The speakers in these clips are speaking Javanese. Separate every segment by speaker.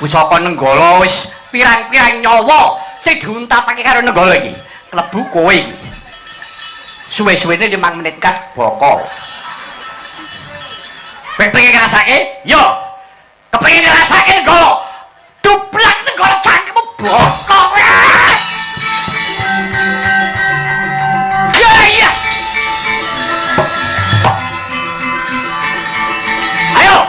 Speaker 1: Pusaka Nenggala wis pirang-pirang nyawa sing diuntatake karo Nenggala iki. Klebu kowe iki. Suwe-suwene 5 menit kas bokol. Pengen ngrasake? Yo. Kepengin ngrasake Nenggala. Dublak Nenggala cangkemmu bokol. Ya iya. Ayo.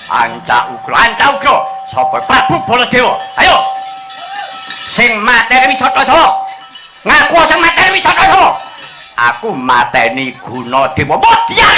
Speaker 1: Anca ugra sapa Prabu Baladewa. Ayo sing mateni Wisata ngaku sing mateni Wisata. Aku mateni Gunadewa Modyar.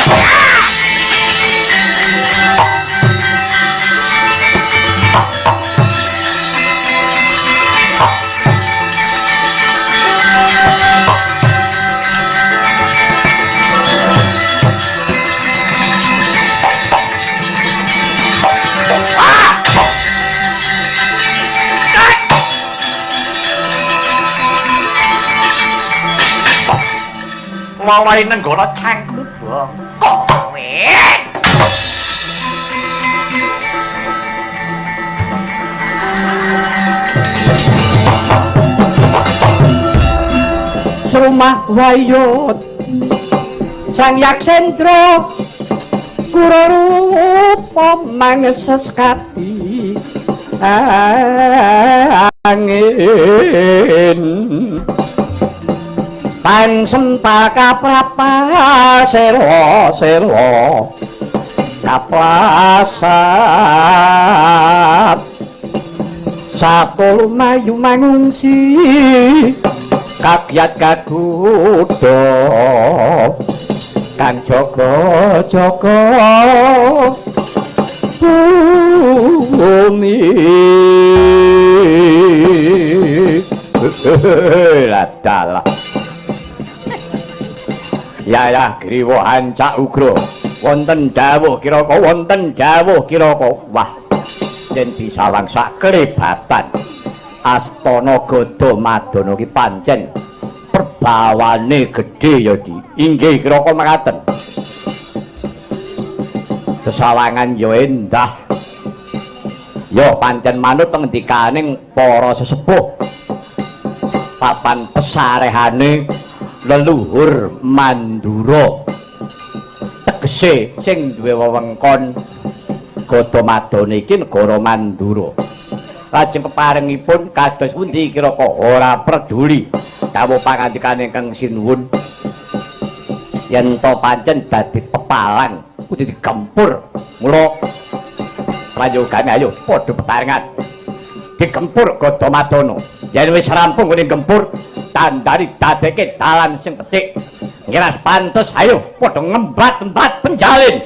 Speaker 1: Mulai Nenggala cangkemmu bokol.
Speaker 2: Srumah wayut Sang Yaksendra Kura rupa mangses kati angin Pan sempaka prapa sero kaplasat Satu lumayu mangungsi kagiat kagudo Kang Jaga bumi ladalah ya griwa Anca Ugra wonten dawuh kiraka wah yen disawang sak kelebatan Astana Gada Madana ki pancen perbawane gedhe ya Di. Inggih kiraka mekaten. Sesawangan ya endah. Ya pancen manut pengendikaning para sesepuh. Papan pesarehane leluhur Mandura. Tegese sing duwe wewengkon Gada Madana iki negara Mandura. Lajeng peparingipun kados pundi kiraka ora peduli kawuh pangandikaning Kang Sinuwun yen to pancen dadi pepalang kudu digempur mula panyogane ayo padha peparingan digempur Gada Madana yen wis rampung kuwi gempur tandani dadeke dalan sing becik ngiras pantes ayo padha ngembat-embat penjalin.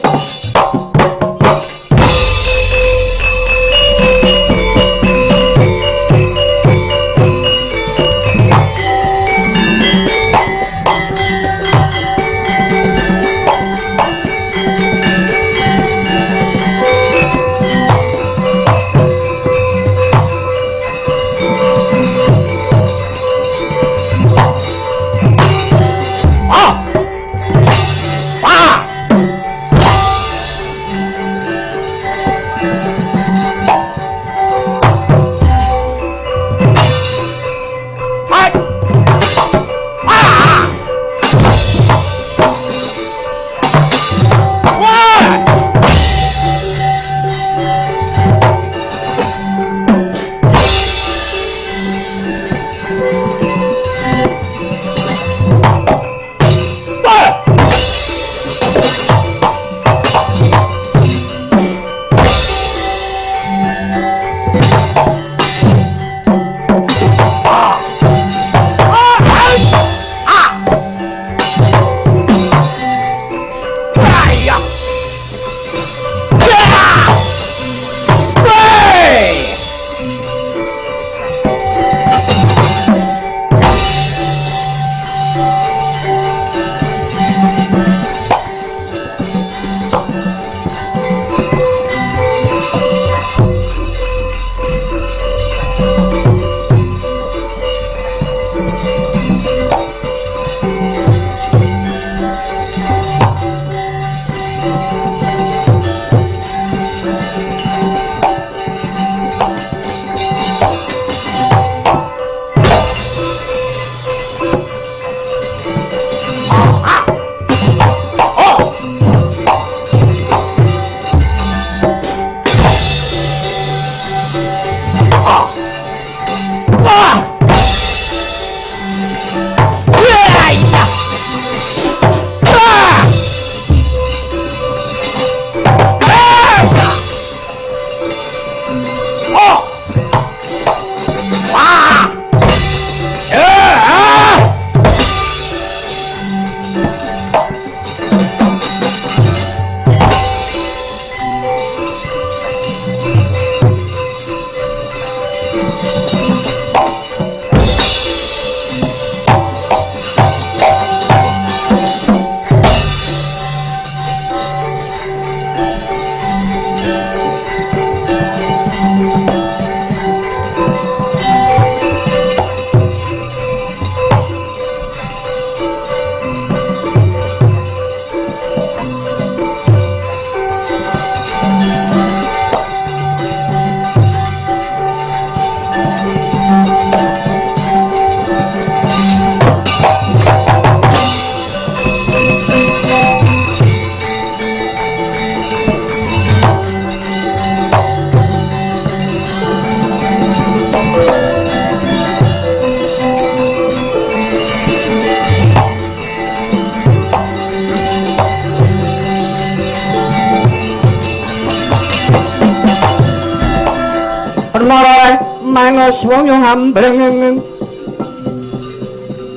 Speaker 2: mangos wong ambreng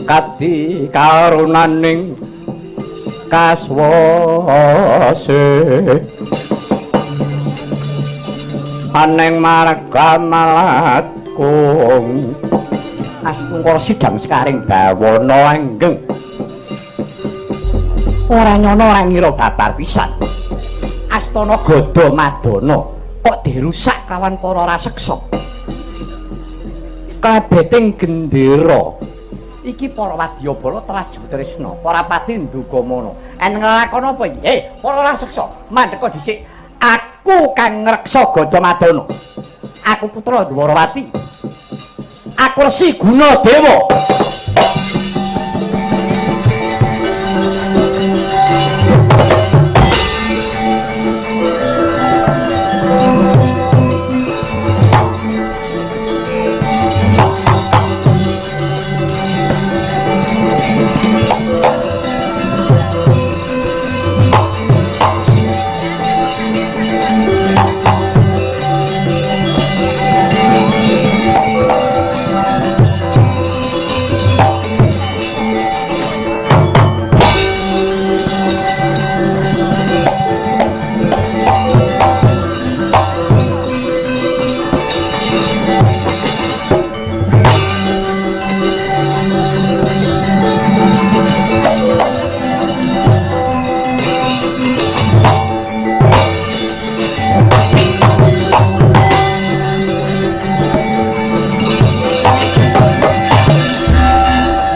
Speaker 2: kati karunaning kaswase aneng marga malakung asmungkara sidang sekaring bawana anggeng ora nyono ora ngira babar pisan astana Gada Madana kok dirusak kawan para raseksa kabeting gendera iki para wadyabala Traju Tresna para pati ndugamana eneng lakon apa iki para raseksa mandheka dhisik aku kang ngreksa Gada Madana aku putra Dwarawati aku Resi Gunadewa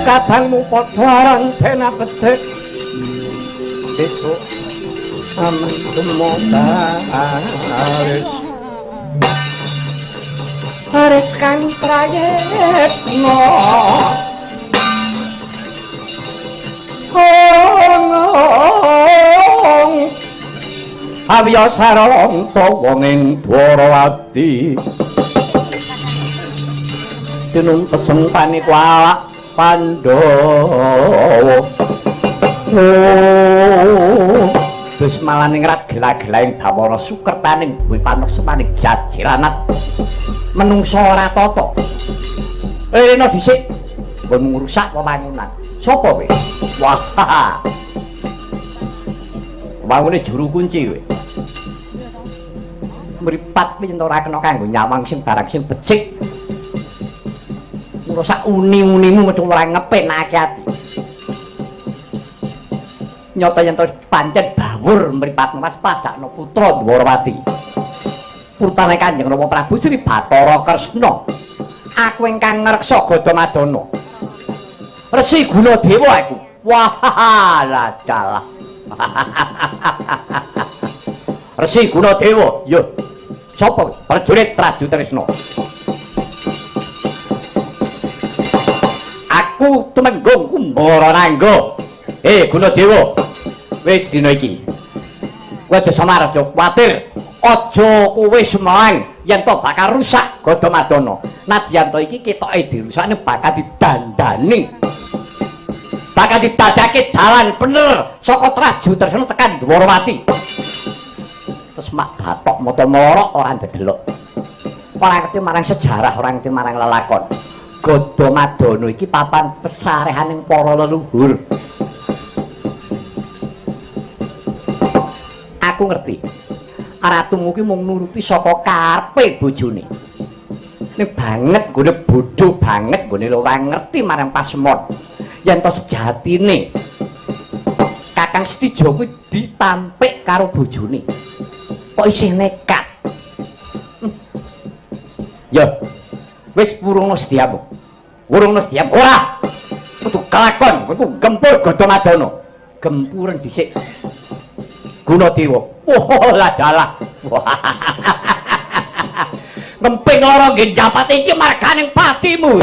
Speaker 2: kadangmu padharang dena bedhek besok aman tumotaris haris kang prayetno Awiya sarong wong ing Dwarawati tinuntesan panikwala Pandhawa wis malah ningrat gela-gelaing bawara sukertaning duwe paneksemaning jajiranat menungsa ora tata rene dhisik nggon ngrusak wewangunan sapa kowe wah wangune juru kunci kowe mripat pintu ora kena kanggo nyawang sing barang sing becik rusak uni-unimu metu ora ngepenake ati nyata yen to pancen bawur mripat Mas pajakna putra Dwarawati putrane Kanjeng Rama Prabu Sri Bathara Kresna aku ingkang ngreksa Gada Madana Resi Gunadewa aku wah lah dalah Resi Gunadewa yo sapa prajurit Traju Tresna aku Tumenggung Kumbara Nangga Gunadewa wis dina iki kowe aja samar aja kuwatir aja kowe semangang yen to bakal rusak Gada Madana nadyan to iki ketoke dirusakne bakal didandani bakal didadake dalan bener saka Traju Tresna tekan Dwarawati terus mak bathok mata-mara ora ndedelok ora ngerti marang sejarah ora ngerti marang lelakon Gada Madana iki papan pesarehaning para leluhur. Aku ngerti. Ratumu ki mung nuruti saka karepe bojone. Ning banget gone bodho banget gone ora ngerti marang pasemon. Yen to sejatine Kakang Setijo kuwi ditampik karo bojone. Kok isih nekat. Ya. Wis wurungna sediamu. Wurungna sediam ora. Kudu kelakon, kudu gempur Gada Madana. Gempuren dhisik. Gunadewa. Oh lah dalah. Ngemping lara nggih njapat iki marganing patimu.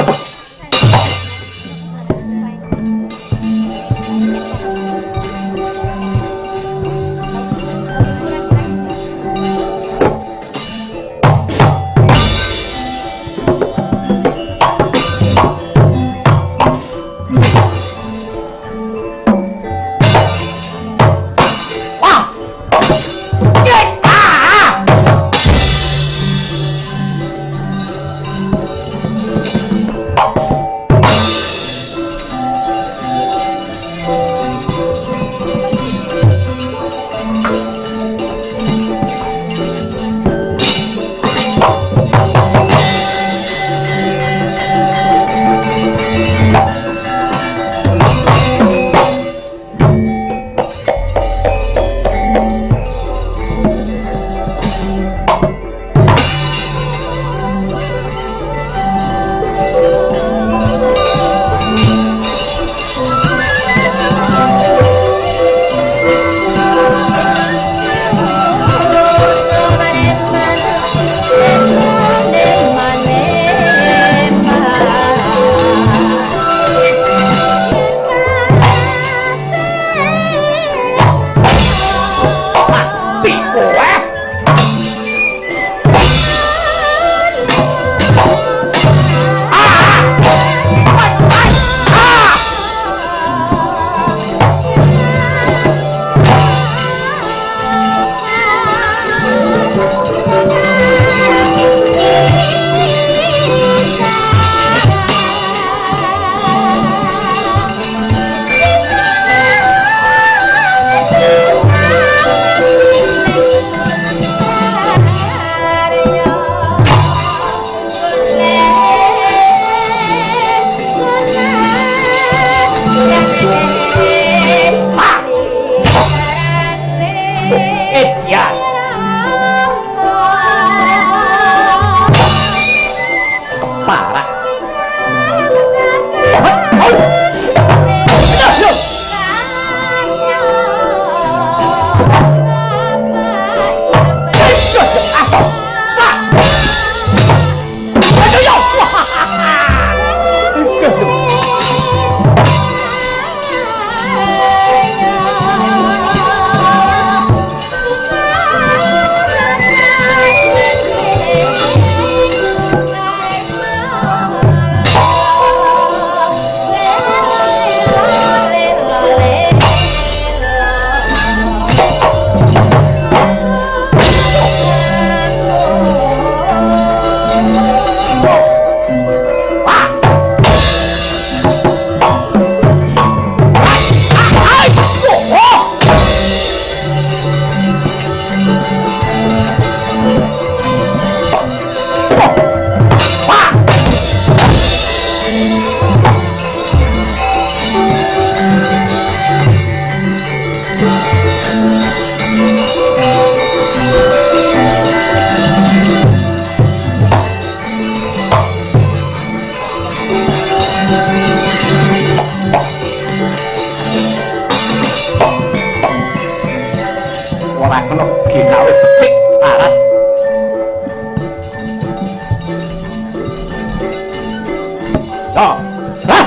Speaker 2: ana ginawe becik parat. Yo, hah?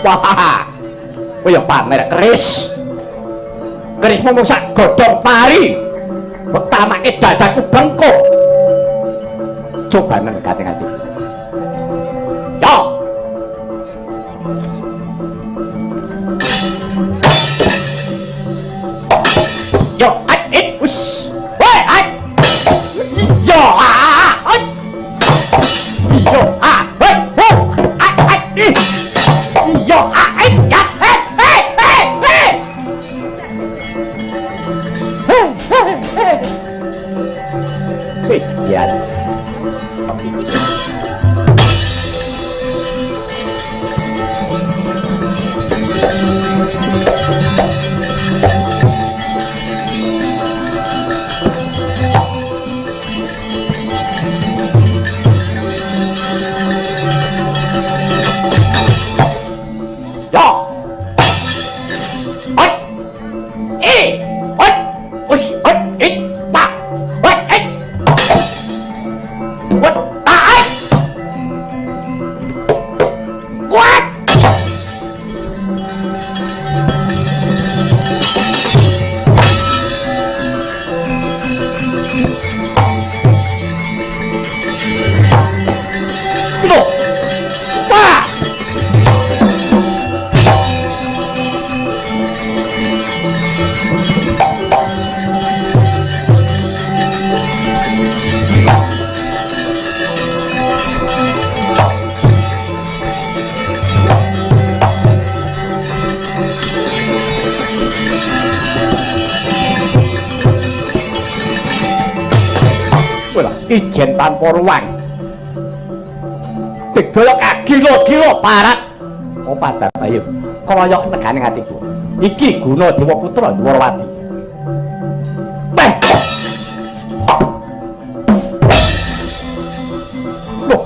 Speaker 2: Wah, kaya pamer keris. Kerismu musak godhong pari. Utamake dadaku bengkok. Coba nang ati-ati. Yo. Yo, wis. Woi, Yo, Yo, woi, Yo, ya, ya. Ijen tanpa ruang digolok kilo-kilo parat padat ayo kroyok negane atiku iki guna Dewa Putra Dwarawati beh loh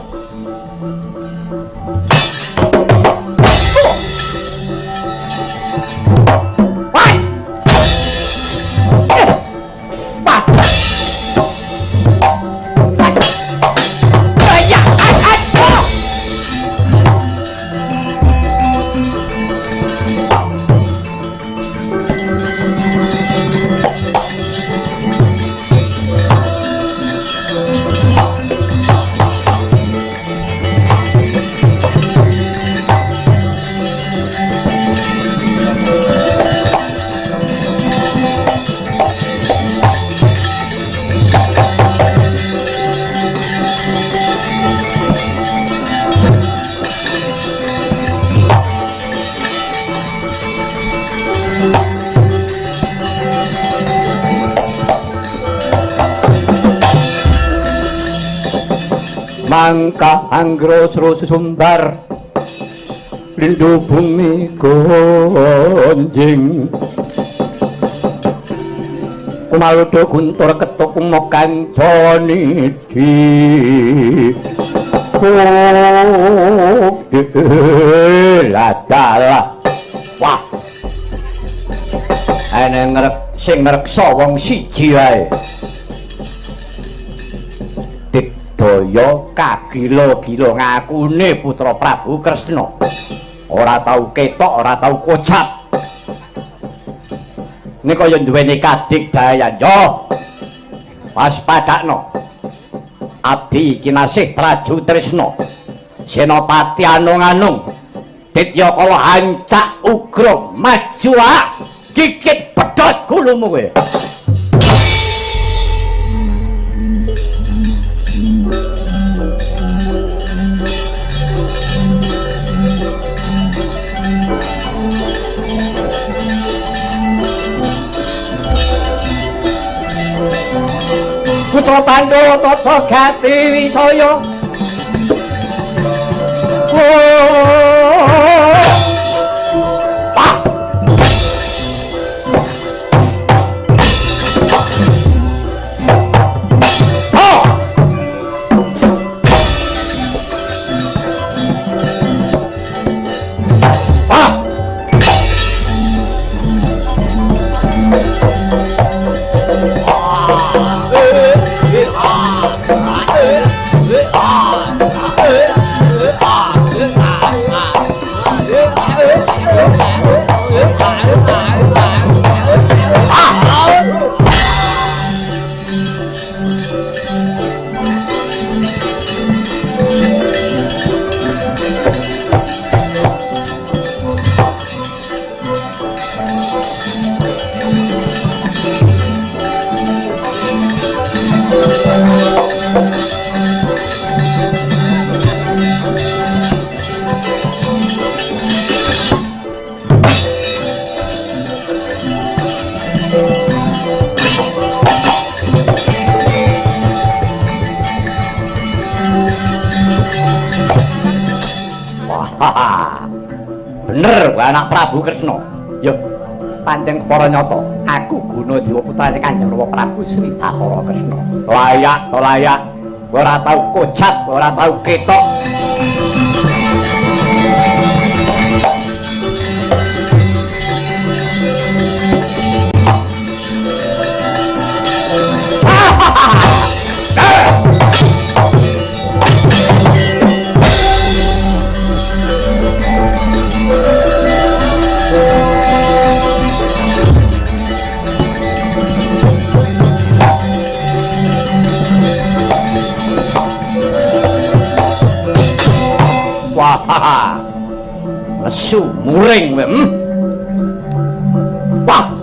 Speaker 2: mangka anggro sro sumbar rindu bumi gonjing kumaludo guntur ketuk mokang joni di ladalah wah ene sing ngreksa wong siji wae didaya kagila-gila ngakune putra Prabu Kresna ora tau ketok ora tau kocap ini kaya duweni kadigdayan yo waspadakno abdi kinasih Traju Tresna Senopati Anung-anung Ditya Kala hancak ugra maju gigit pedhot gulumu kowe Putra Pandhawa tata gati wisaya bener anak Prabu Kresna ya pancen para nyata aku Gunadewa putrane Kanjeng Rama Prabu Sri Bathara Kresna layak to layak ora tau kocap ora tau ketok wah lesu muring wah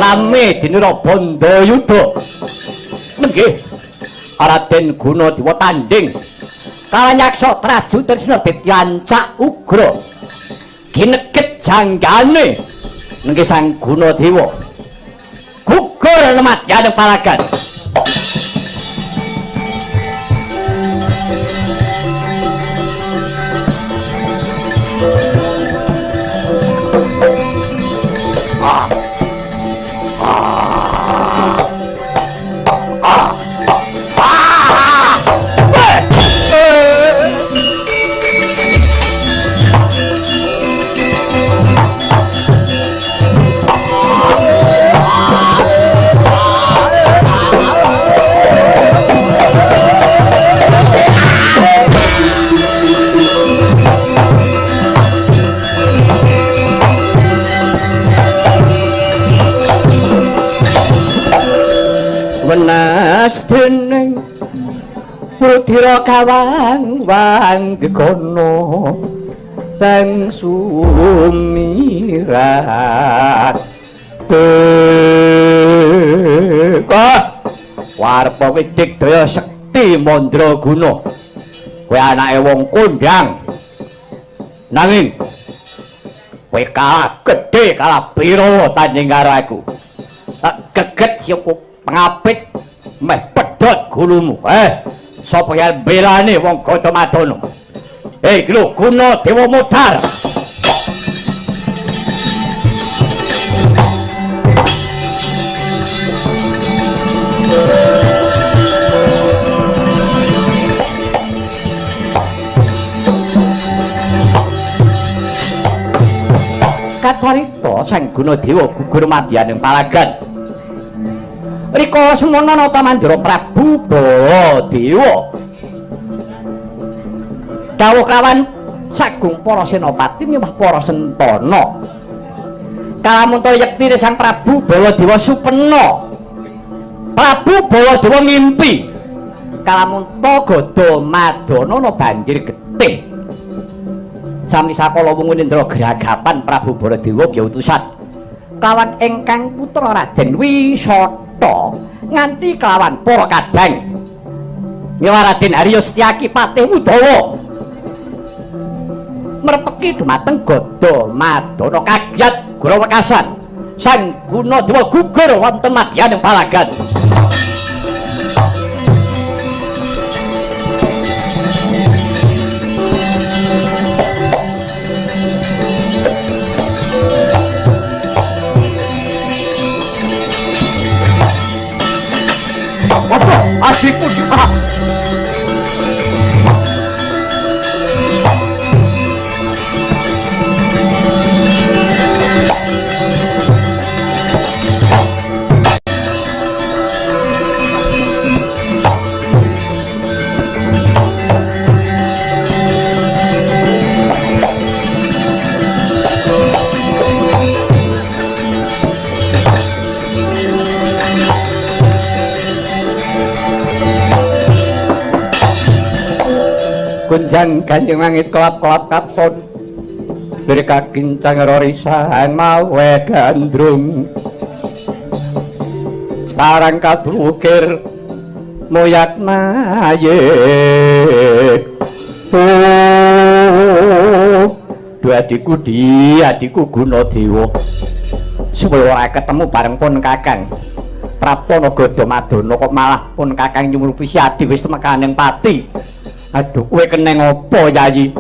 Speaker 2: rame dinira Bandayuda nggih Raden Gunadewa tanding kalanyaksa Traju Tresna dadi ancak ugra gineget janggane nggih Sang Gunadewa gugur lemadyaning palagan. Wenas dening Putira kawang wang gegono sang sumirat warpa widik daya sekti mandraguna kowe anake wong kondang nanging kowe kalah gedhe kalah Birawa tanding karo aku geget siapa pengapit meh pedhot gulumu sapa yang belane wong Gatamadana iki lho Gunadewa Modar kacarita Sang Gunadewa gugur madyaning palagan rika semono nata mandura Prabu Baladewa dawuh kawan sagung para senopati miwah para sentana kalamunta yektine Sang Prabu Baladewa supena Prabu Baladewa ngimpi kalamunta Gadamadana banjir getih sami sakala wungun Indra geragapan Prabu Baladewa ya utusan kawan ingkang putra Raden Wisata nganti kelawan para kadang nyawa Raden Arya Setyaki Patih Udawa merpeki dumateng Gadamadana kagiat gura wekasan Sang Gunadewa gugur wonten madyaning palagan adikku Dipa kunjang Kanjeng Langit kelap-kelap katon dari kakincang rorisan mawe gandrung sekarang katulukir moyak nayek dua adikku adikku Gunadewa supaya ketemu bareng pun kakang Praptana Gadamadana kok malah pun kakang nyumurupi si adi wis temekaning pati. Aduh, kowe keneng apa Yayi?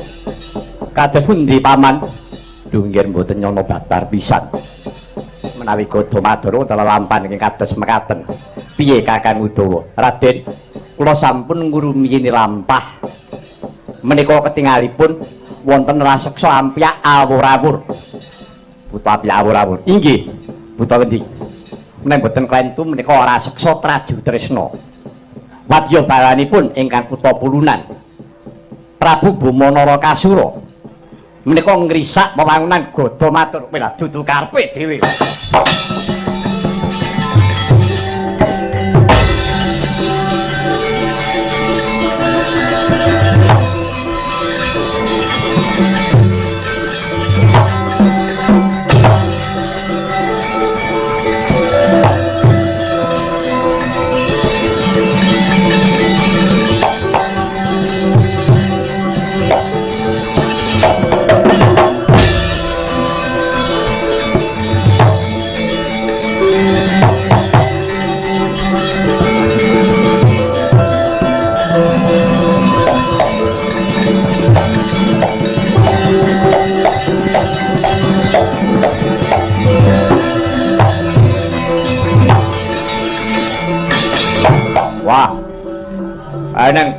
Speaker 2: Kados pundi paman? Dunggir mboten nyono babar pisan. Menawi Gadamadana telalampan ingkang kados mekaten. Piye Kakang Udawa? Raden, kula sampun ngurumiyini lampah. Menika ketingalipun wonten raseksa ampyak awur-awur. Buta ampyak awur-awur. Inggih, buta endi? Menawi mboten klentu menika raseksa Traju Tresna. Wadya balanipun ingkang Kutha Pulunan. Prabu Bumanara Kasura menika ngrisak wewangunan Gadamadana lha dudu karepe dhewe.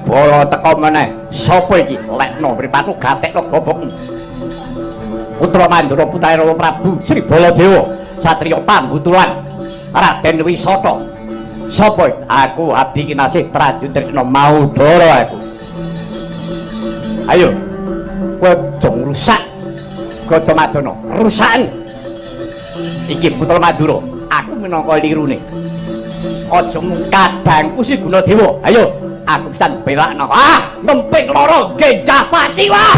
Speaker 2: bala teka meneh. Sapa iki? Lekno mripatmu gatekno gobokmu. Putra Mandura putra Rama Prabu Sri Baladewa satriya pambutulan Raden Wisata. Sapa? Aku Abdi Kinasih Trajutresna Maudara aku. Ayo. Kowe aja ngrusak Gatamadana. Rusaken. Iki Putra Mandura, aku minangka lirune. Aja mung kadangku si Gunadewa. Ayo, aku pisan belakno. Ngemping lara genjah pati wah.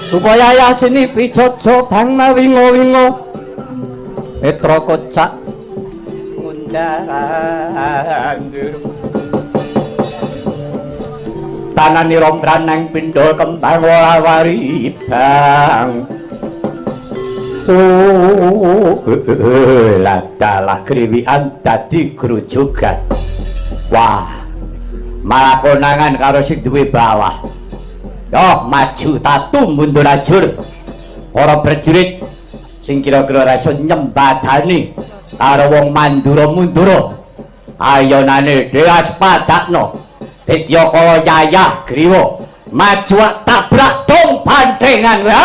Speaker 2: Supaya yasini pijojo bangna wingo-wingo Petra kocak ngundaran tanani rombranang pindha kembang wolawari bang ladalah kriwian dadi grujogan. Wah, malah konangan karo sing duwe bawah. Yo maju tatu mundur ajur. Para prajurit sing kira-kira rasa nyembadani karo wong Mandura Mundura. Ayonane Dewas padakno. Bedya kala yayah griwa maju tabrak dong bandengan ya.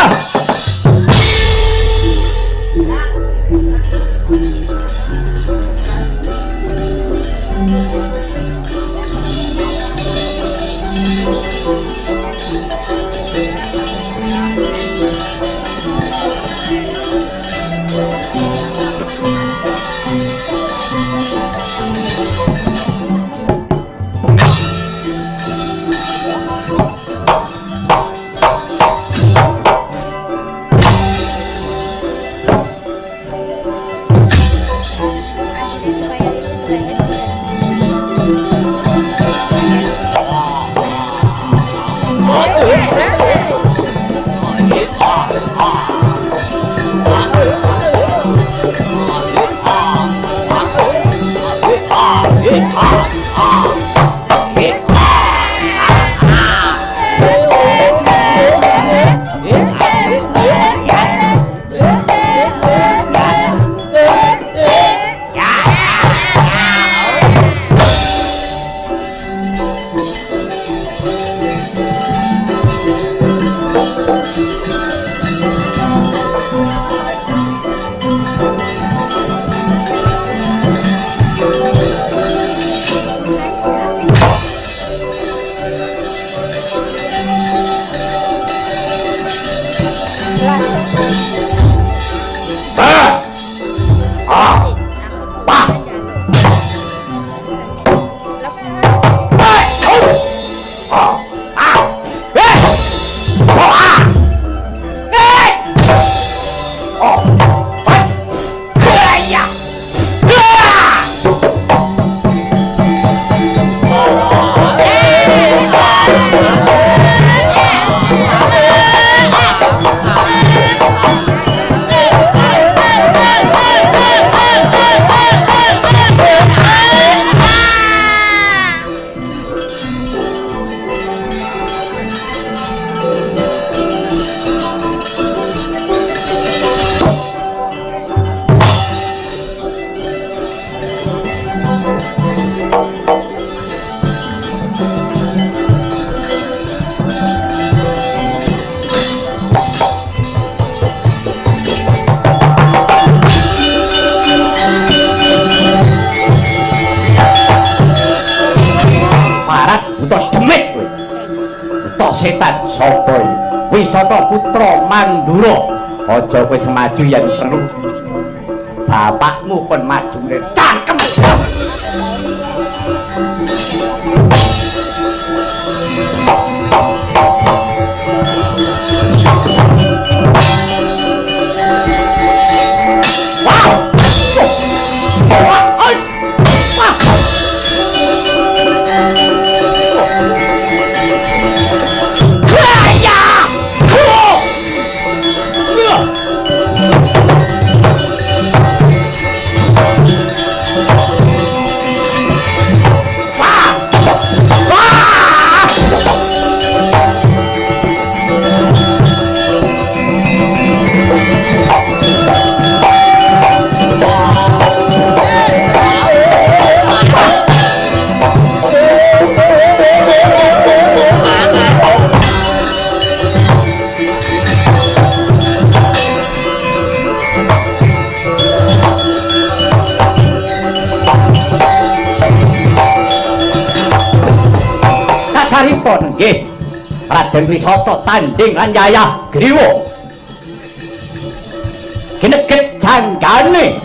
Speaker 2: setan sapa iki? Wisata putra Mandura. Aja kowe semaju yen perlu. Bapakmu kon majune cangkem. Saripun nggih Raden Wisata tanding lan Yayah Griwa gineget janggane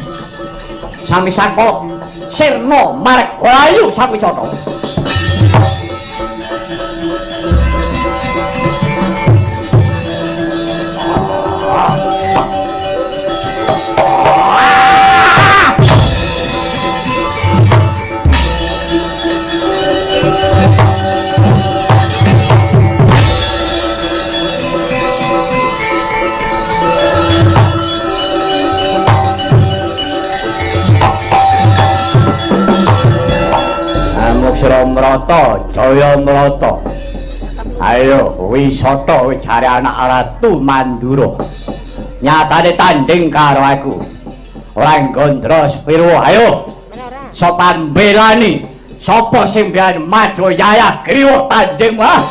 Speaker 2: sami saka Sirna Margalayu Sawisata. Mrata Jaya Mrata. Ayo Wisata jare anak Ratu Mandura. Nyatane tanding karo aku. Ora ngondro sepiro ayo. Sopan belani. Sapa sing mbiyen maju Yayah Griwa tanding wah.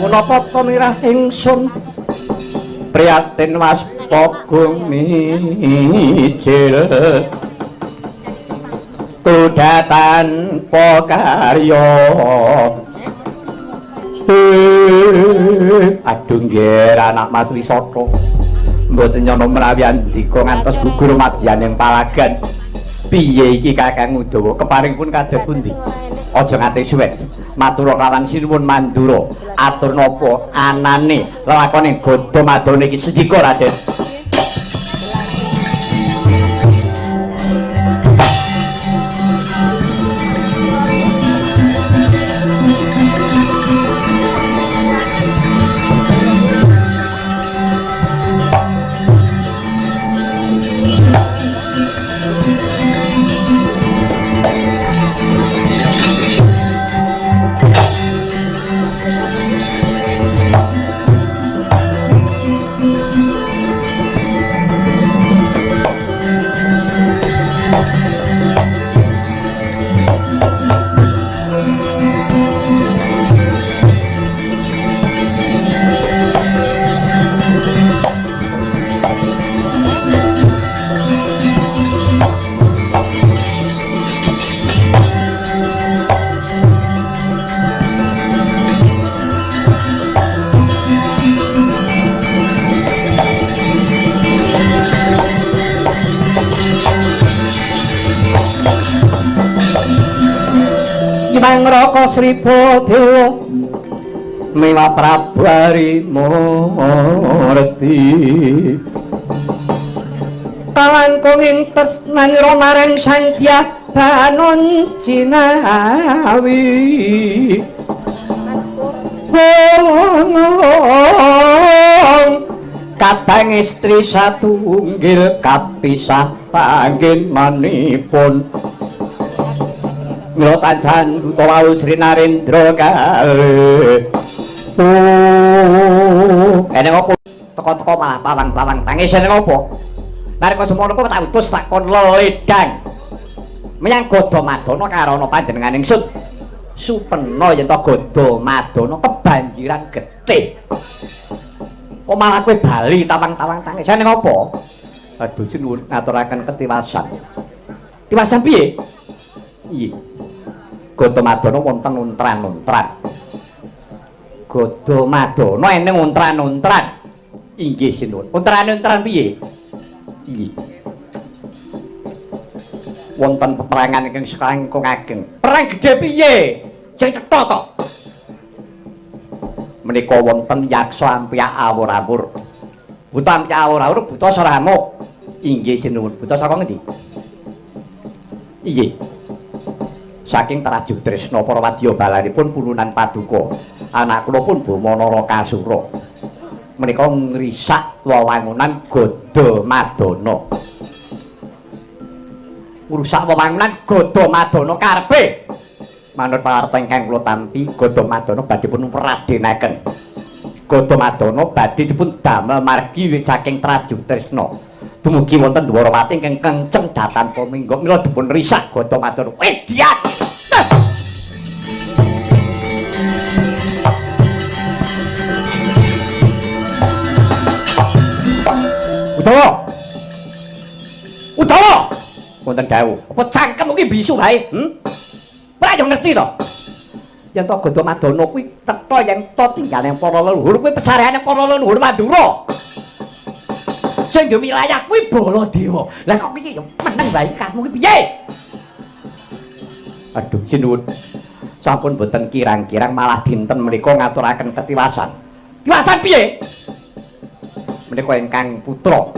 Speaker 2: Menapa pamirah ingsun priyatin wasta gumijil tudatan pakarya. Aduh nggih anak Mas Wisata mboten nyono menawi andika ngantos gugur madyaning palagan. Piye iki Kakang Udawa keparing pun kados pundi? Aja ngate suwek. Matur kawan sinuwun Mandura. Atur napa anane lelakone Gada Madana iki sedika Raden. Mangraka Sri Badewa miwa Prabu Harimurti kalangkunging tresnanira marang Sandya Banon Cinawi Kadang istri satunggal kapisah panggenmanipun mila tansah utawa Sri Narendra kalih eneng opo teko-teko malah pawang-pawang tangis eneng opo nareka semono kok tak utus takon leledang menyang Gadamadana karo ana panjenengan ingsun supena yen to Gadamadana kebanjiran getih kok malah kowe bali tawang-tawang tangis eneng opo aduh sinuwun ngaturaken ketiwasan tiwasan piye iya Gadamadana wonten untran-untran Gadamadana eneng untran-untran inggih sinuwun untran-untran piye iya wonten peperangan ingkang selangkung ageng perang gedhe piye sing cetha to menika wonten yaksa ampyak awur-awur buta ampyak awur-awur buta saramuk inggih sinuwun buta saka ngendi iya saking Traju Tresna para wadya balanipun pulunan paduka anak kula pun Bamanara Kasura menika ngrisak wewangunan Gadamadana ngrusak wewangunan Gadamadana karepe manut pawarta ingkang kula tampi Gadamadana badhe pun radenaken Gadamadana badhe dipun damel margi saking Traju Tresna dumugi wonten Dwarawati ingkang kenceng datan pamingga mila dipun risak Gadamadana wedhian Udawa wonten dawuh apa cangkem iki bisu bae ora yo ngerti to yen to Gadamadana kuwi tetha yen to tinggaling para leluhur kuwi pesarehane para leluhur Madura sing duwe wilayah kuwi Baladewa lah kok iki yo meneng bae kamu iki piye aduh sinuwun sampun boten kirang-kirang malah dinten menika ngaturaken ketiwasan tiwasan piye menika ingkang putra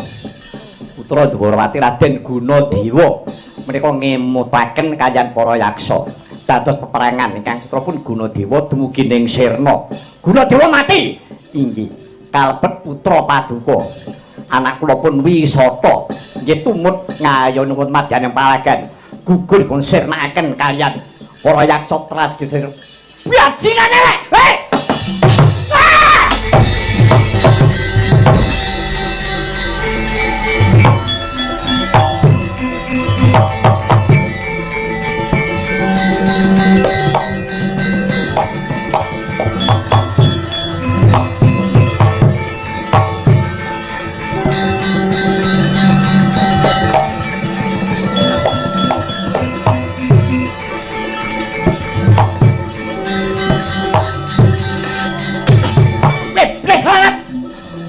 Speaker 2: Dwarawati Raden Gunadewa menika ngemutaken kaliyan para yaksa dados peperangan ingkang putra pun Gunadewa dumugi ning Sirna Gunadewa mati inggih kalebet putra paduka anak kula pun Wisata nggih tumut ngayunipun madyaning palagan gugur dipun sirnakaken kaliyan para yaksa Traju Sirna bajingan elek hei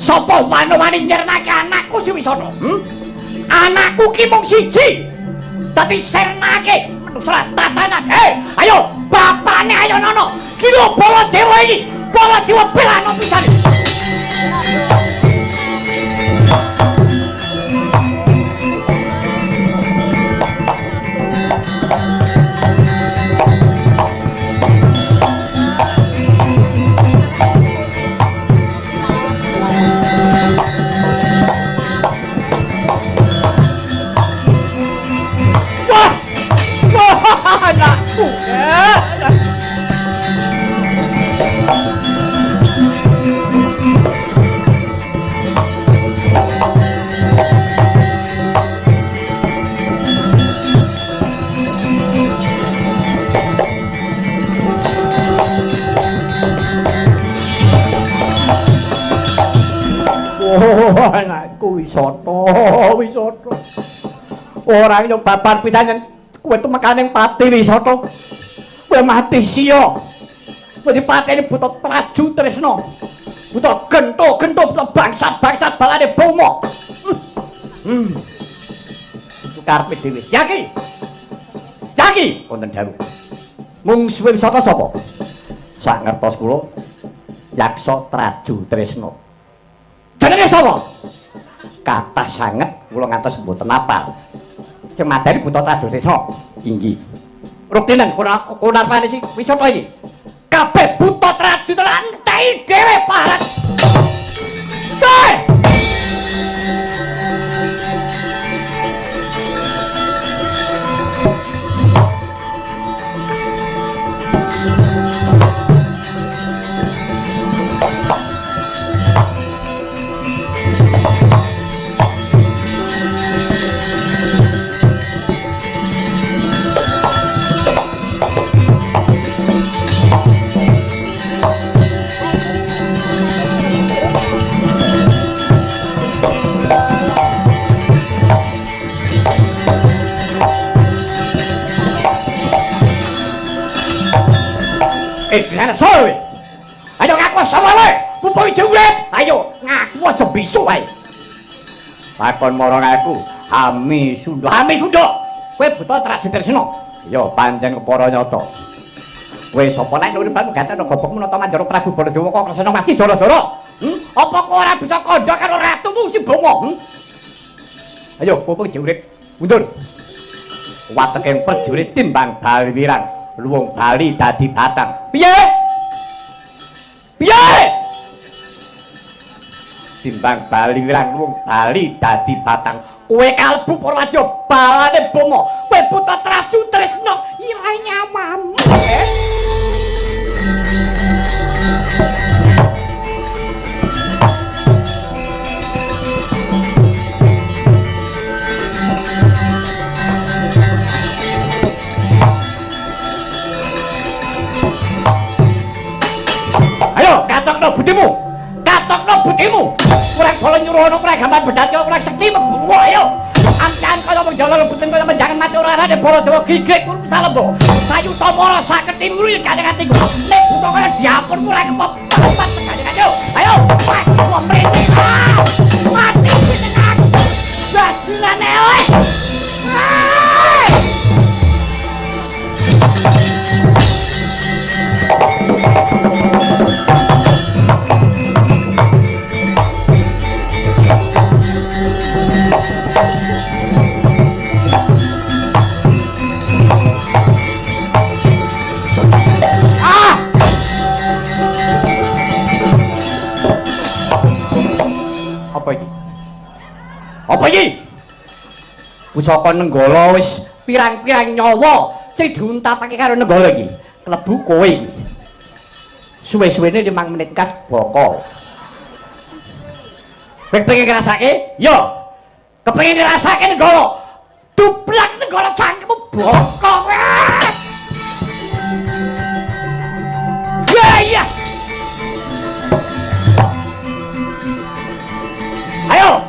Speaker 2: sapa wani-wani nyernake anakku si Wisata anakku ki mung siji dadi sernake menusra tatanan ayo bapane ayo nono ki lho Baladewa iki Baladewa belano pisan anakku anakku Wisata orang yang babar pisangan kowe tuh mekaning pati Wisata kowe mati sia kowe dipateni buta Traju Tresna buta gento buta bangsat balane Boma itu karepe dhewe yaki wonten dawuh mung suwe Wisata sapa sak ngertos kula yaksa Traju Tresna jenenge sapa kathah sanget kula ngantos mboten apal sing madani buta Traju Tresna inggih ruktinen kunarpane si Wisata iki kabeh buta prajurit entai dhewe parat. Kowe gimana sowe? Ayo ngaku sama kowe, pupuh urip. Ayo ngaku aja bisu wae. Lakon marang aku, Hami Sunda. Hami Sunda. Kowe buta Trajurit Tresna. Ya pancen kepara nyata. Kowe sapa nek uripmu ganten gobokmu nata Mandara Prabu Baladewa kok Kresna mati jara-jara? Apa kowe ora bisa kandha karo ratumu si Bama? Ayo pupuh urip. Mundur. Wateking prajurit timbang Baliwirang. Luwung Bali dadi batang. Piye? Piye? Timbang Baliwirang luwung Bali dadi batang. Kowe kalbu Purwaja balane Bama. Kowe buta Trajurit Tresna ira nyawamu. Katokno budimu. Katokno budimu. Kurang bola nyuruhno kurang gambar bedati kurang sekti meguru ayo. Amcan kaya wong Jawa rebutan kaya menjangan mati ora arane Baladewa gigik kuwi salembo. Sayuta para saged timuru kadang-kadang nek buta kaya diampun kurang kepop. Ayo. Ayo. Wah, mrene. Mati tenan. Basilane oe. Apa iki? Pusaka Nenggala wis pirang-pirang nyawa sing diuntapake karo Nenggala iki. Klebu kowe iki. Suwe-suwene 5 menit kas boko. Kepengin ngrasake? Yo. Kepengin ngrasake Nenggala. Duplak Nenggala cangkemmu boko. Ya iya. Ayo.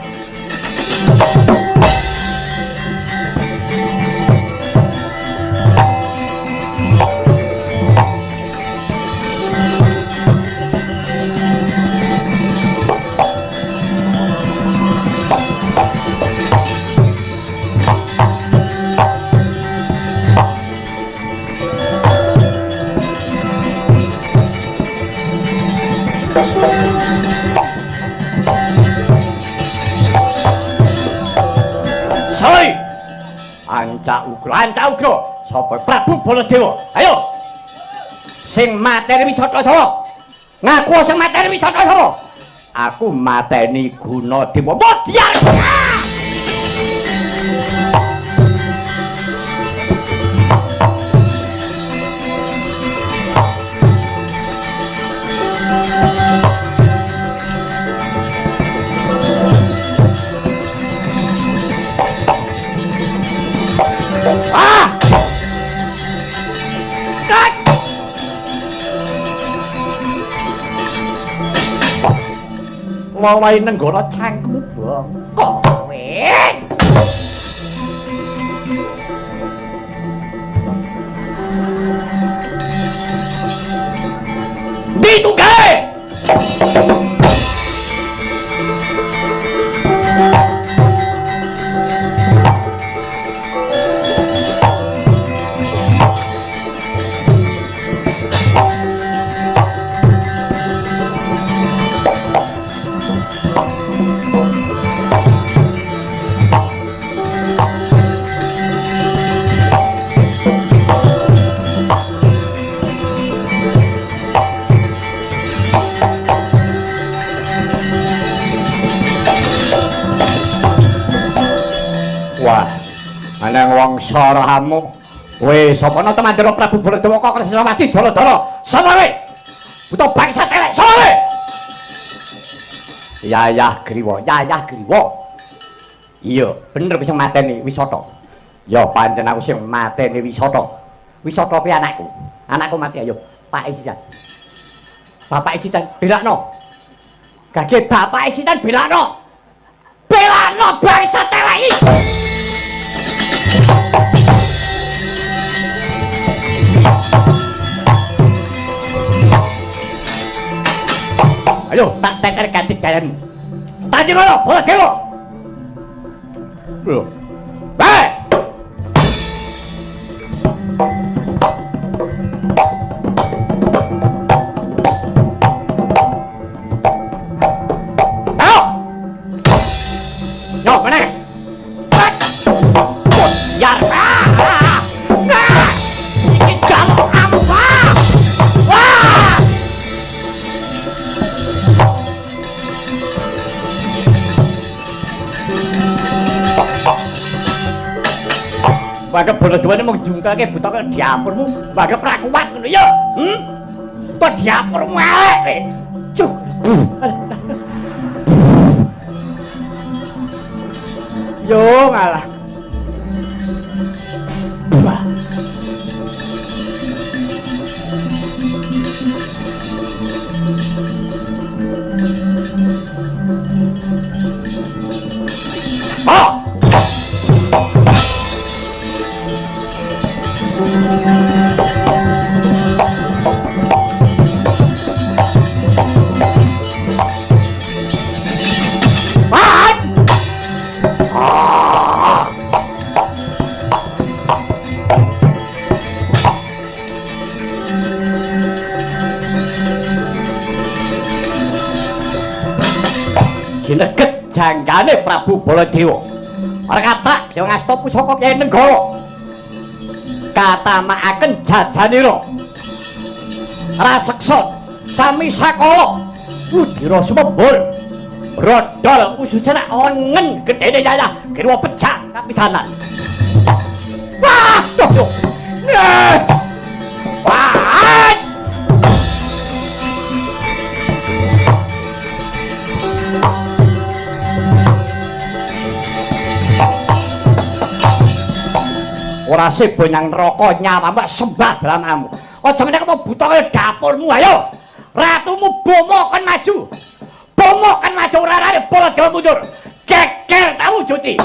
Speaker 2: Ancak ugra sapa Prabu Baladewa. Ayo sing mateni Wisata sapa? Ngaku sing mateni Wisata sapa? Aku mateni Gunadewa. Modyan. Wawahe Nenggala cangkemmu bongkok kowe. Ndi tunggae? Wah, aneng wong sarahamu. Weh, sapa ana Mandura Prabu Baladewa kok Kresnawati dara-dara. Sapa kowe? Buta bangsa telek, sapa kowe? Yayah Griwa, Yayah Griwa. Iya, bener wis mateni Wisata. Ya pancen aku sing mateni Wisata. Wisata kuwi anakku. Anakku mati ayo, Pak Isitan. Bapak Isitan belakno. Gage Bapak Isitan belakno. Belakno bangsa telek iki. Ayo, tak teker ganti gayanmu. Tadi mana, Baladewa? Loh. Baik! Ayo! Yo, mana? Biar! Nah! Ini jalur apa? Wah! Waga Baladewa mau jungkake buta diapurmu, waga prakuat ngono ya. To diapurmu elek kowe. Cuk. Yo ngalah. Wah. Oh! Gineget janggane Prabu Baladewa. Ora kathah ya ngasta pusaka Kyai Nenggala. Katamakaken jajanira. Raseksa sami sakala udira sumembul. Brodol ususana lengen gedene Yayah Griwa pecah kapisanan. Wah, tuh. Wah! Ora sebo nang neraka nyawamu sembah dalamamu. Aja menek apa buta kaya dapurmu ayo. Ratumu bomo kan maju. Bomo kan maju ora-ora Baladewa mundur. Geger ta wujuti.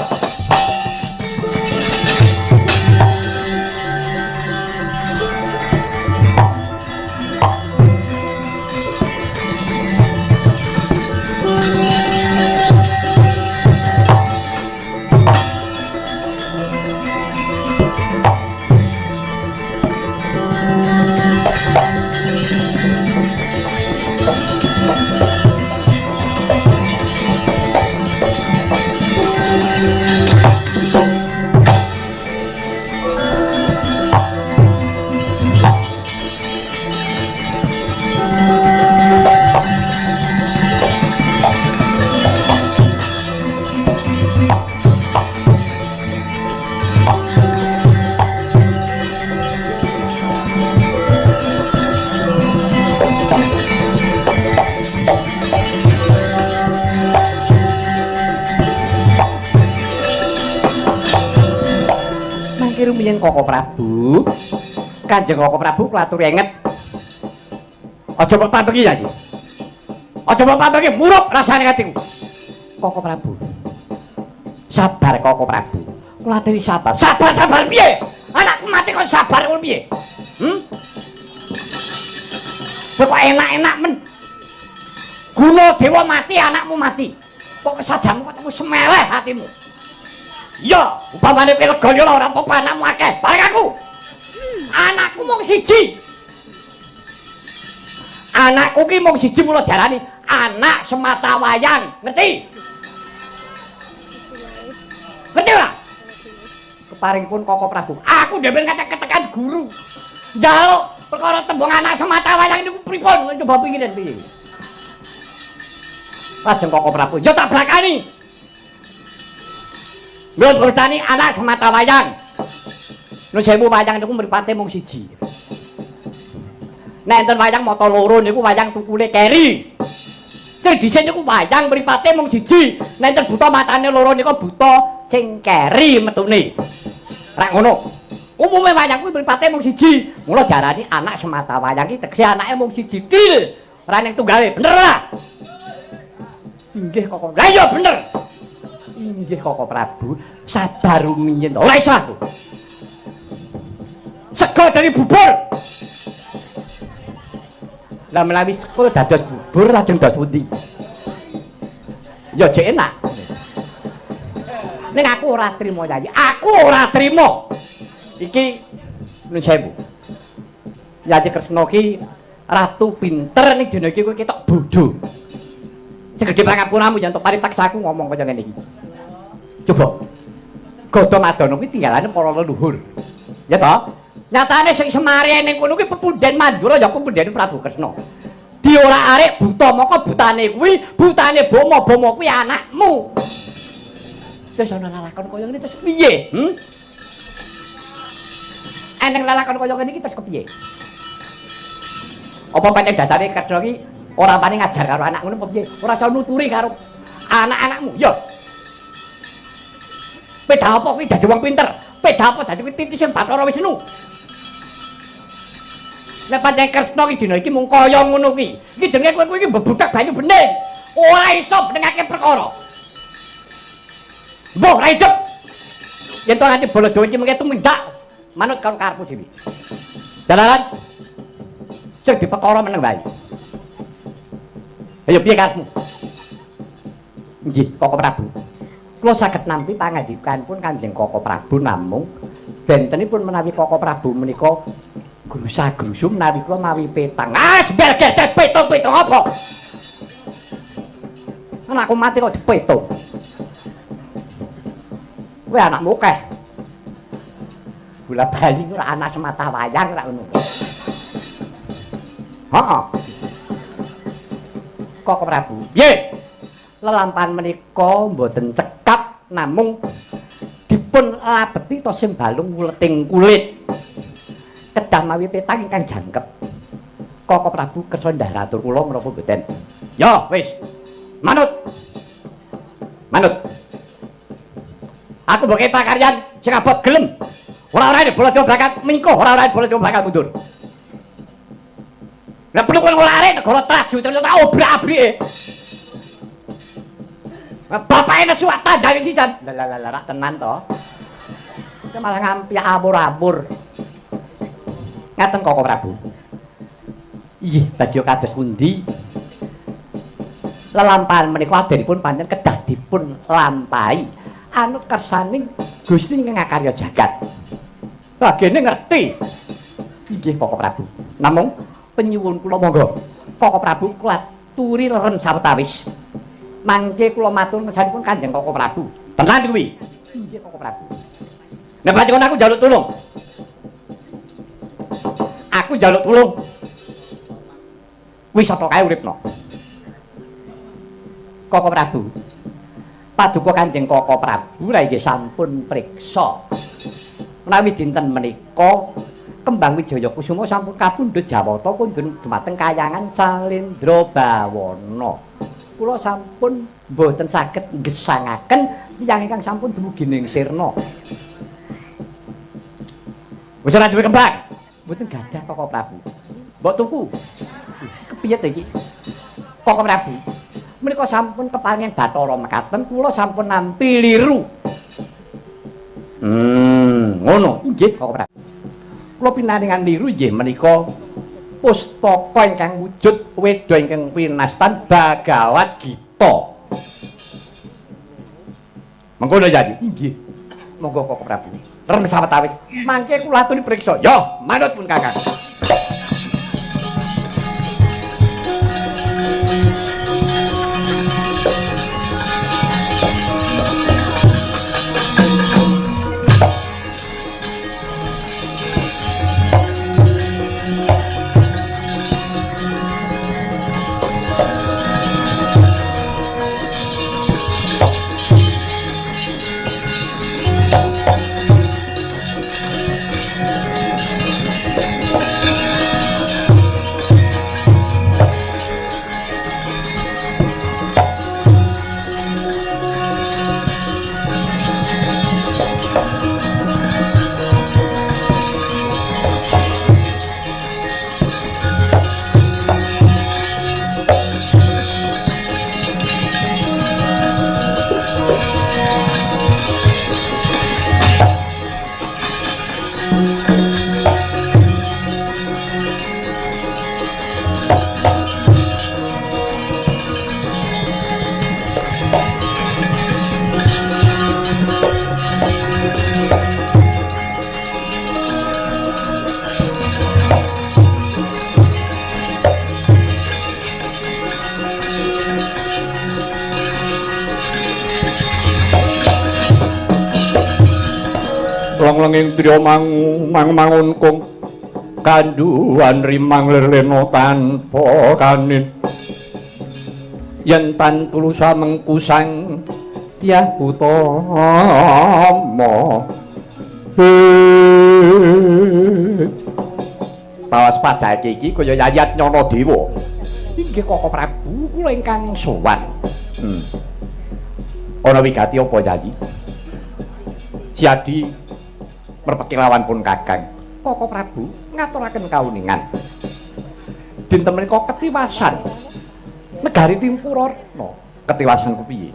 Speaker 2: Rumiyin Koko Prabu. Kanjeng Koko Prabu kula aturi enget. Aja mbok pambengi ya iki. Aja mbok pambengi murup rasane atiku. Koko Prabu. Sabar Koko Prabu. Kula aturi sabar. Sabar piye? Anakku mati kok sabar ngono piye? Kok enak-enak men. Gunadewa mati, anakmu mati. Kok kesajamu kok semeleh hatimu. Ya, umpamane lega ya ora apa-apa anakmu akeh. Bareng aku. Anakku mung siji. Anakku ki mung siji mula diarani anak semata wayang, ngerti? Ngerti ora? Keparingipun Koko Prabu. Aku dhewe ketekan guru. Njaluk perkara tembung anak semata wayang niku pripun? Coba pingiran piye? Lajeng Koko Prabu, ya tak blakani. Nuwun bersani anak semata wayang. Nuwun sewu wayang niku mripate mung siji. Nek enten wayang mata loro niku wayang tukule keri. Sing dhisik niku wayang mripate mung siji. Nek enten buta matane loro niku buta sing keri metune. Rak ngono. Umume wayang kuwi mripate mung siji. Mula diarani anak semata wayang iki tegese anake mung siji til. Ora ning tunggale, bener ora? Inggih Koko. Lah iya bener. Inggih Koko Prabu, sabar rumiyin. Ora iso aku. Sego dari bubur. Lah menawi sego dados bubur lajeng dados pundi? Ya jek enak. Ning aku ora trima Yayi. Aku ora trima. Iki nuwun sewu. Yayi Kresna ki ratu pinter ning dina iki kowe ketok bodho. Sing gedhe pangapunanmu yen tok paripaksaku ngomong kaya ngene iki. Coba. Godhong Adono kuwi tinggalane para leluhur. Ya toh? Nyatane sing semare ning kono kuwi pepundhen Mandura ya pepundhen Prabu Kresna. Di ora arek buta maka butane kuwi, butane bomo-bomo kuwi anakmu. Terus ana lalakon kaya ngene terus piye? Eneng lalakon kaya ngene iki terus kepiye? Apa pancen dasare Kresna iki ora pani ngajar karo anak ngono apa piye? Ora iso nuturi karo anak-anakmu. Ya. Peda apa kuwi dadi wong pinter? Peda apa dadi titisan Bathara Wisnu? Nek pancen Kresna iki dina iki mung kaya ngono kuwi. Iki jenenge kowe iki mbebudak banyu bening. Ora iso benengake perkara. Mbah ra hidup. Yen to nganti Baladewa iki mengke tumindak manut karo karepmu dhewe. Jalaran. Sing dipekara meneng wae. Ayo piye karepmu? Nggih, Koko Prabu. Kula saged nampi pangandikanipun Kanjeng Koko Prabu namung bentenipun menawi Koko Prabu menika grusa-grusu menawi kula mawi petang. Ah, sembel gecet petung-petung apa? Anakku mati kok dipetung. Kowe anakmu akeh. Bola bali ora anak semata wayang ora ngono. Heeh. Koko Prabu. Nggih. Lelampahan menika mboten cekap namung dipun labeti to sing balung wuleting kulit. Kedah mawi petang ingkang jangkep. Koko Prabu kersa ndaratur kula menapa mboten? Ya, wis. Manut. Manut. Aku mbok pakaryan sing abot gelem. Ora-ora Baladewa bakal mingkuh, ora-ora Baladewa bakal mundur. Lah perlu kon ora arek negara traju ternyata obrak-abrike. Bapake nesu tandang sisan. Lah rak tenan to. Kita malah ngampi abur-abur. Ngaten Koko Prabu. Inggih, badhe kados pundi? Lelampahan menika adenipun pancen kedah dipun lampahi anut kersaning Gusti ingkang karya jagat. Lah gene ngerti. Inggih Koko Prabu. Namung penyuwun kula monggo Koko Prabu kula turi leren sawetawis. Mangke kula matur kersanipun Kanjeng Koko Prabu. Tenan kuwi. Inggih Koko Prabu. Nek pancen aku njaluk tulung. Aku njaluk tulung. Wis sapa kae uripno. Koko Prabu. Paduka Kanjeng Koko Prabu ra inggih sampun priksa. Menawi dinten menika Kembang Wijaya Kusuma sampun kapundhut jawata kondhen dumateng kayangan Salendra Bawana. Kula sampun mboten saged nggesangaken tiyang ingkang sampun dumugi ning sirna. Wis ora duwe kembang. Mboten gadah Koko Prabu. Mbok tuku. Kepiye to iki? Koko Prabu. Menika sampun keparingen Bathara mekaten kula sampun nampi liru. Ngono. Inggih Koko Prabu. Kula pinaringan liru inggih menika pustaka ingkang wujud weda ingkang pinastan Bhagawat Gita. Mengkono jadi. Inggih. Monggo Koko Prabu. Ren sawetawis. Mangke kula aturi priksa. Ya, manut pun Kakang. Lenging triya mangun kung kanduan rimang lelena tanpa kanin yen tan tulusa mengkusang tiyah utama tawas padake iki kaya Yayat Nyana Dewa inggih Koko Prabu kula ingkang sowan ana wigati apa Yayi Siadi merpeki lawan pun Kakang Koko Prabu ngaturaken kauningan dinten menika ketiwasan negari Timpuratna ketiwasan kepiye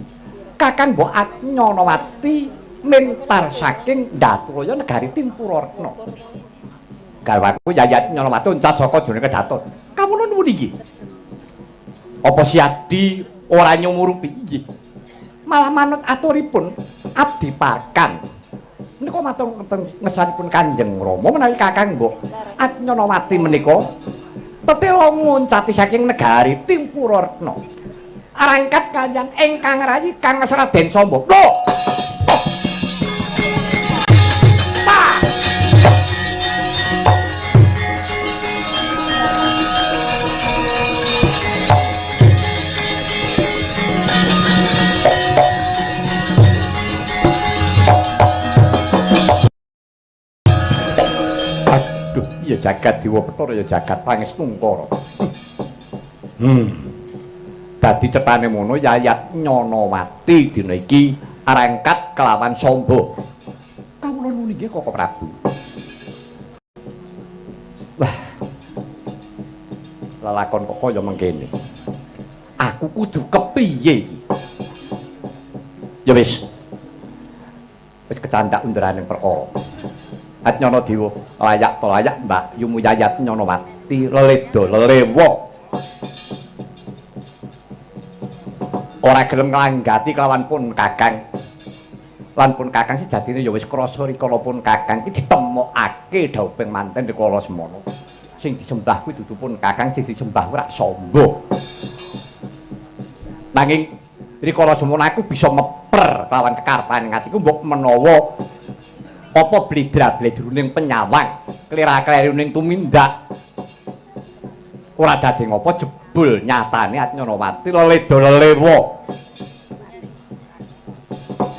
Speaker 2: Kakang Mbok Atnyanawati mentar saking Ndaturaya negari Timpuratna garwaku Yayat Nyanawati uncat saka jroning kedaton kawula nuwun iki apa Siadi ora nyumurupi inggih malah manut aturipun abdi pakan menika matur ngersanipun Kanjeng Rama menawi Kakang Mbok Atnyanawati menika tetela nguncati saking negari Timpuratna arangkat kaliyan ingkang rayi Kang Raden Samba lho ya jagat Dewa Bathara ya jagat Pangestu-Ngkara. Dadi cetane mono Yayat Nyanawati dina iki arangkat kelawan Samba. Kawula nuwun inggih Koko Prabu. Wah. Lalakon kok kaya mengkene. Aku kudu kepiye iki? Ya wis. Wis kecandak underaning perkara. Atnyana Dewa layak to layak Mbak Yumu Yayat Nyanawati leledo lelewa ora gelem nglanggati kelawan pun Kakang lan pun Kakang sejatine ya wis krasa rikala pun Kakang iki ditemokake dawuhing manten rikala semana sing disembah kuwi dudu pun Kakang sing disembah ora Samba nanging rikala semana aku bisa meper kelawan kekarepane atiku mbok menawa apa bledra-bledruning penyawang klira-kliruning tumindak ora dadi ngopo jebul nyatane Atnyanawati leledo-lelewa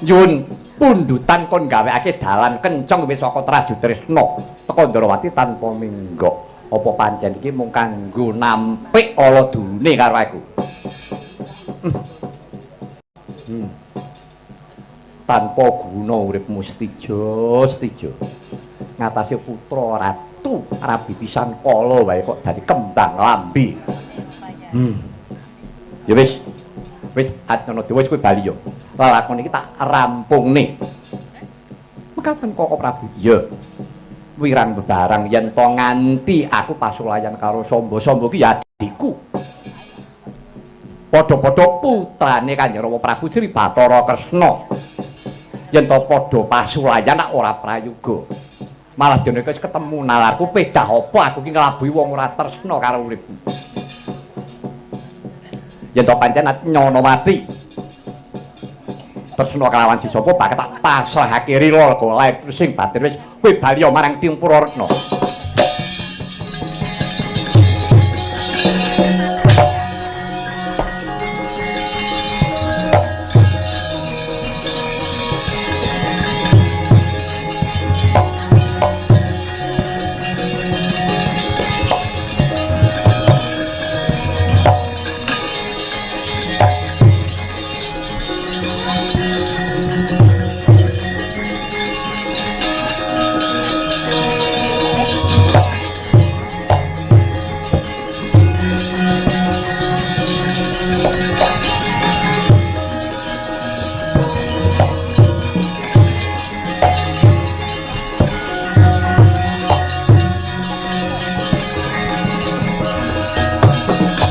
Speaker 2: nyuwun pundutan kon gawekake dalan kenceng wis saka Trajutresna teka Ndrawati tanpa minggok apa pancen iki mung kanggo nampik ala dulune karo aku tanpa guna uripmu stijo ngatasi putra ratu rabi pisan kala wae kok dadi kembang lambi ya wis Atnyana Dewa wis kowe bali yo lalakon iki tak rampungne mekaten Koko Prabu ya wirang bebarang yen to nganti aku pasulayan karo Samba ki adikku padha-padha putrane Kanjeng Rama Prabu Sri Bathara Kresna yen to padha pasulayan ora prayoga malah dene wis ketemu nalarku pedah apa aku ki nglabuhi wong ora tresna karo uripku yen to pancen Nyanawati tresna kalawan si sapa bakal tak pasrahake rila golek sing batir wis kowe bali marang Timpuratna